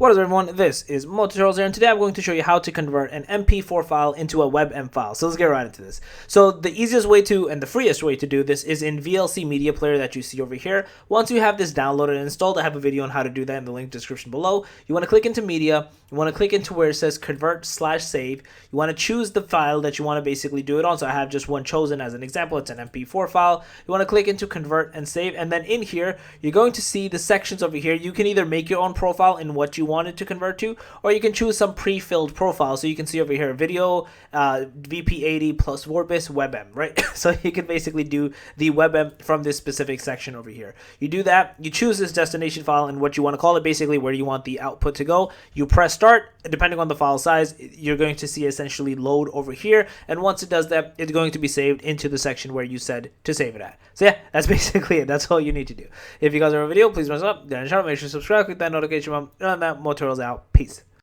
What is up, everyone? This is Tutorials here, and today I'm going to show you how to convert an MP4 file into a WebM file. So let's get right into this. So the easiest way to, and the freest way to do this is in VLC Media Player that you see over here. Once you have this downloaded and installed, I have a video on how to do that in the link description below. You want to click into Media, you want to click into where it says Convert/Save. You want to choose the file that you want to basically do it on. So I have just one chosen as an example. It's an MP4 file. You want to click into Convert and Save, and then in here, you're going to see the sections over here. You can either make your own profile in what you want it to convert to, or you can choose some pre-filled profile. So you can see over here video, VP80 plus Vorbis WebM, right? So you can basically do the WebM from this specific section over here. You do that, you choose this destination file and what you want to call it, basically where you want the output to go. You press start. Depending on the file size, you're going to see essentially load over here, and once it does that, it's going to be saved into the section where you said to save it at. So yeah, that's basically it. That's all you need to do. If you guys are a video, please thumbs up, get a shout out, make sure to subscribe, click that notification button, and on that, more tutorials out. Peace.